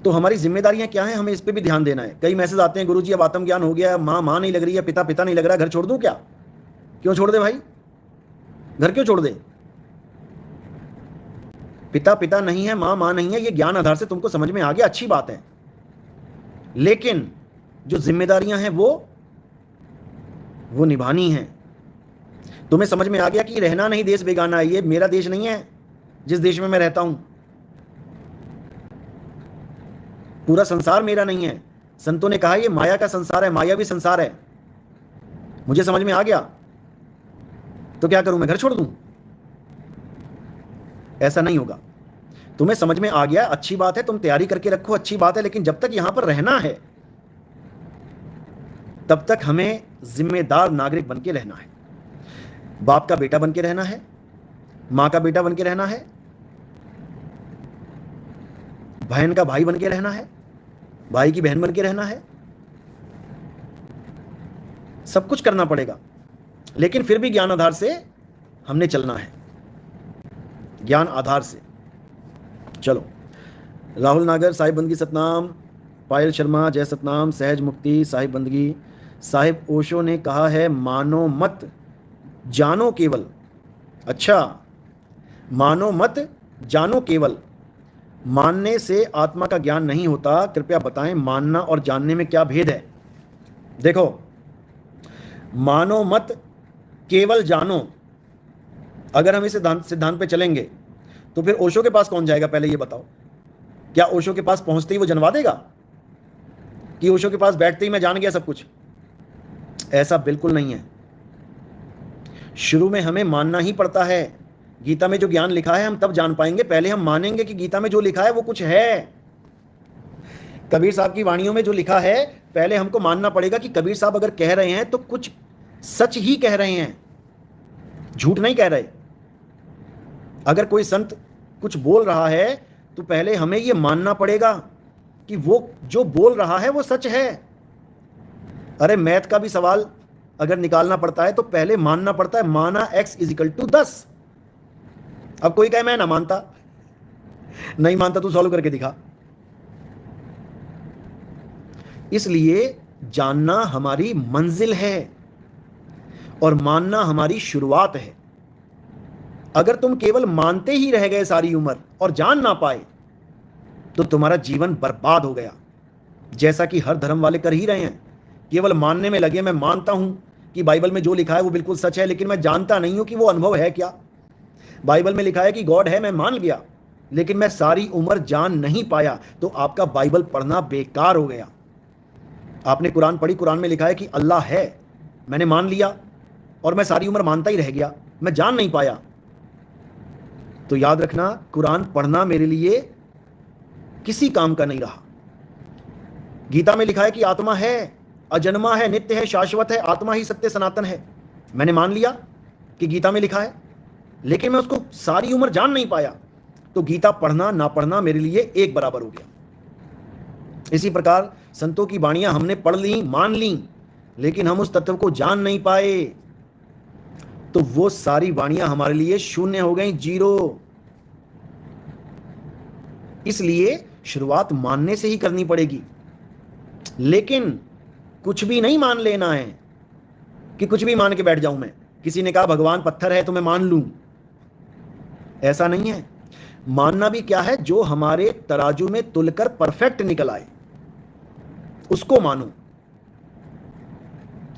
तो हमारी जिम्मेदारियां क्या हैं, हमें इस पे भी ध्यान देना है। कई मैसेज आते हैं, गुरुजी अब आत्मज्ञान हो गया, माँ माँ नहीं लग रही है, पिता पिता नहीं लग रहा, घर छोड़ दूं क्या? क्यों छोड़ दे भाई, घर क्यों छोड़ दे? पिता पिता नहीं है, माँ माँ नहीं है, ये ज्ञान आधार से तुमको समझ में आ गया, अच्छी बात है। लेकिन जो जिम्मेदारियां हैं वो निभानी है। तुम्हें समझ में आ गया कि रहना नहीं देश बेगाना है, ये मेरा देश नहीं है जिस देश में मैं रहता हूं, पूरा संसार मेरा नहीं है। संतों ने कहा ये माया का संसार है, माया भी संसार है। मुझे समझ में आ गया तो क्या करूं, मैं घर छोड़ दूं? ऐसा नहीं होगा। तुम्हें समझ में आ गया, अच्छी बात है, तुम तैयारी करके रखो, अच्छी बात है, लेकिन जब तक यहां पर रहना है तब तक हमें जिम्मेदार नागरिक बन के रहना है। बाप का बेटा बन के रहना है, मां का बेटा बन के रहना है, बहन का भाई बन के रहना है, भाई की बहन बन के रहना है। सब कुछ करना पड़ेगा, लेकिन फिर भी ज्ञान आधार से हमने चलना है, ज्ञान आधार से। चलो, राहुल नागर साहिब बंदगी सतनाम, पायल शर्मा जय सतनाम, सहज मुक्ति साहिब बंदगी। साहिब ओशो ने कहा है मानो मत जानो केवल। अच्छा, मानो मत जानो केवल, मानने से आत्मा का ज्ञान नहीं होता। कृपया बताएं मानना और जानने में क्या भेद है? देखो, मानो मत केवल जानो, अगर हम इस सिद्धांत पे चलेंगे तो फिर ओशो के पास कौन जाएगा? पहले ये बताओ, क्या ओशो के पास पहुंचते ही वो जनवा देगा कि ओशो के पास बैठते ही मैं जान गया सब कुछ? ऐसा बिल्कुल नहीं है। शुरू में हमें मानना ही पड़ता है। गीता में जो ज्ञान लिखा है हम तब जान पाएंगे, पहले हम मानेंगे कि गीता में जो लिखा है वो कुछ है। कबीर साहब की वाणियों में जो लिखा है, पहले हमको मानना पड़ेगा कि कबीर साहब अगर कह रहे हैं तो कुछ सच ही कह रहे हैं, झूठ नहीं कह रहे। अगर कोई संत कुछ बोल रहा है तो पहले हमें यह मानना पड़ेगा कि वो जो बोल रहा है वो सच है। अरे मैथ का भी सवाल अगर निकालना पड़ता है तो पहले मानना पड़ता है, माना x = 10। अब कोई कहे मैं ना मानता, नहीं मानता तू सॉल्व करके दिखा। इसलिए जानना हमारी मंजिल है और मानना हमारी शुरुआत है। अगर तुम केवल मानते ही रह गए सारी उम्र और जान ना पाए तो तुम्हारा जीवन बर्बाद हो गया, जैसा कि हर धर्म वाले कर ही रहे हैं। केवल मानने में लगे, मैं मानता हूं कि बाइबल में जो लिखा है वो बिल्कुल सच है, लेकिन मैं जानता नहीं हूं कि वो अनुभव है क्या। बाइबल में लिखा है कि गॉड है, मैं मान लिया, लेकिन मैं सारी उम्र जान नहीं पाया, तो आपका बाइबल पढ़ना बेकार हो गया। आपने कुरान पढ़ी, कुरान में लिखा है कि अल्लाह है, मैंने मान लिया और मैं सारी उम्र मानता ही रह गया, मैं जान नहीं पाया। तो याद रखना, कुरान पढ़ना मेरे लिए किसी काम का नहीं रहा। गीता में लिखा है कि आत्मा है, अजन्मा है, नित्य है, शाश्वत है, आत्मा ही सत्य सनातन है। मैंने मान लिया कि गीता में लिखा है, लेकिन मैं उसको सारी उम्र जान नहीं पाया, तो गीता पढ़ना ना पढ़ना मेरे लिए एक बराबर हो गया। इसी प्रकार संतों की वाणियां हमने पढ़ ली, मान ली, लेकिन हम उस तत्व को जान नहीं पाए, तो वो सारी वाणियां हमारे लिए शून्य हो गई, 0। इसलिए शुरुआत मानने से ही करनी पड़ेगी, लेकिन कुछ भी नहीं मान लेना है कि कुछ भी मान के बैठ जाऊं मैं। किसी ने कहा भगवान पत्थर है तो मैं मान लूं, ऐसा नहीं है। मानना भी क्या है, जो हमारे तराजू में तुलकर परफेक्ट निकल आए उसको मानो,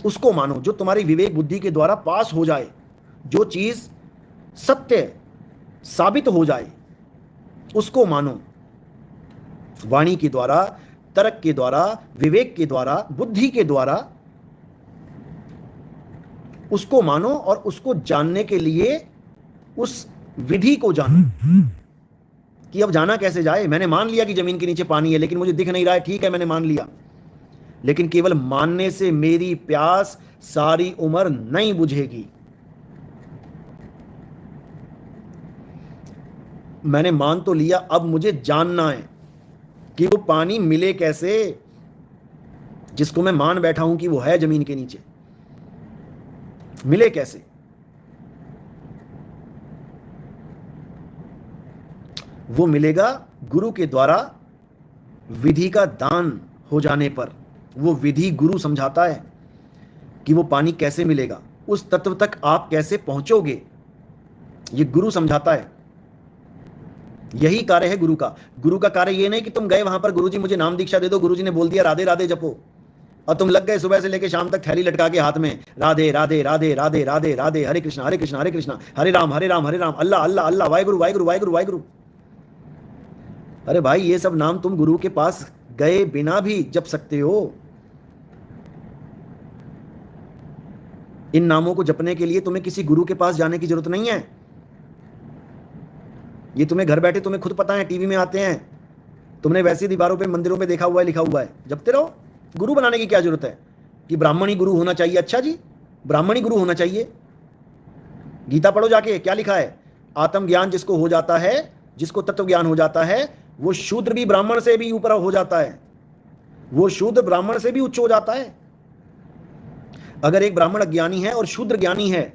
उसको मानो, जो तुम्हारी विवेक बुद्धि के द्वारा पास हो जाए, जो चीज सत्य साबित हो जाए उसको मानो। वाणी के द्वारा, तर्क के द्वारा, विवेक के द्वारा, बुद्धि के द्वारा उसको मानो और उसको जानने के लिए उस विधि को जानो कि अब जाना कैसे जाए। मैंने मान लिया कि जमीन के नीचे पानी है, लेकिन मुझे दिख नहीं रहा है, ठीक है मैंने मान लिया, लेकिन केवल मानने से मेरी प्यास सारी उम्र नहीं बुझेगी। मैंने मान तो लिया, अब मुझे जानना है कि वो पानी मिले कैसे, जिसको मैं मान बैठा हूं कि वो है जमीन के नीचे, मिले कैसे। वो मिलेगा गुरु के द्वारा विधि का दान हो जाने पर वो विधि गुरु समझाता है कि वो पानी कैसे मिलेगा, उस तत्व तक आप कैसे पहुंचोगे, ये गुरु समझाता है। यही कार्य है गुरु का। गुरु का कार्य ये नहीं कि तुम गए वहां पर, गुरुजी मुझे नाम दीक्षा दे दो, गुरुजी ने बोल दिया राधे राधे जपो, और तुम लग गए सुबह से लेकर शाम तक थैली लटका के हाथ में, राधे राधे राधे राधे राधे राधे, हरे कृष्णा हरे कृष्णा हरे कृष्णा, हरे राम हरे राम हरे राम, अल्लाह अल्लाह अल्लाह, वाहिगुरु वाहिगुरु वाहिगुरु वाहिगुरु। अरे भाई, ये सब नाम तुम गुरु के पास गए बिना भी जप सकते हो। इन नामों को जपने के लिए तुम्हें किसी गुरु के पास जाने की जरूरत नहीं है। ये तुम्हें घर बैठे तुम्हें खुद पता है, टीवी में आते हैं, तुमने वैसी दीवारों पे मंदिरों में देखा हुआ है, लिखा हुआ है, जपते रहो। गुरु बनाने की क्या जरूरत है कि ब्राह्मण ही गुरु होना चाहिए? अच्छा जी, ब्राह्मण ही गुरु होना चाहिए? गीता पढ़ो जाके, क्या लिखा है? आत्मज्ञान जिसको हो जाता है, जिसको तत्व ज्ञान हो जाता है, वो शूद्र भी ब्राह्मण से भी ऊपर हो जाता है, वो शूद्र ब्राह्मण से भी उच्च हो जाता है। अगर एक ब्राह्मण अज्ञानी है और शूद्र ज्ञानी है,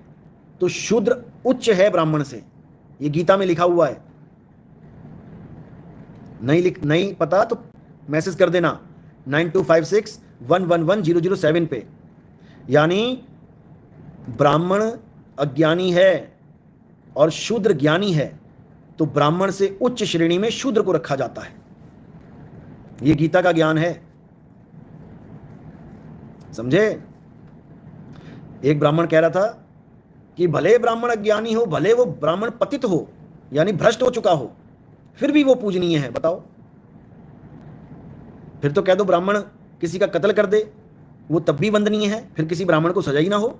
तो शूद्र उच्च है ब्राह्मण से, ये गीता में लिखा हुआ है। नहीं पता तो मैसेज कर देना 9256111007 पे। यानी ब्राह्मण अज्ञानी है और शूद्र ज्ञानी है, तो ब्राह्मण से उच्च श्रेणी में शूद्र को रखा जाता है। यह गीता का ज्ञान है, समझे? एक ब्राह्मण कह रहा था कि भले ब्राह्मण अज्ञानी हो, भले वो ब्राह्मण पतित हो, यानी भ्रष्ट हो चुका हो, फिर भी वो पूजनीय है। बताओ, फिर तो कह दो ब्राह्मण किसी का कत्ल कर दे, वो तब भी वंदनीय है, फिर किसी ब्राह्मण को सजा ही ना हो।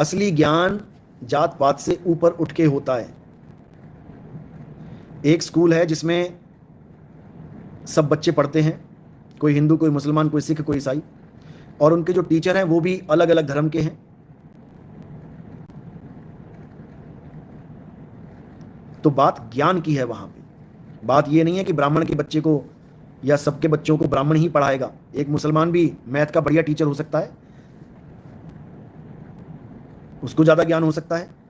असली ज्ञान जात पात से ऊपर उठ के होता है। एक स्कूल है जिसमें सब बच्चे पढ़ते हैं, कोई हिंदू, कोई मुसलमान, कोई सिख, कोई ईसाई, और उनके जो टीचर हैं वो भी अलग अलग धर्म के हैं। तो बात ज्ञान की है वहां पे। बात ये नहीं है कि ब्राह्मण के बच्चे को या सबके बच्चों को ब्राह्मण ही पढ़ाएगा। एक मुसलमान भी मैथ का बढ़िया टीचर हो सकता है, उसको ज्यादा ज्ञान हो सकता है।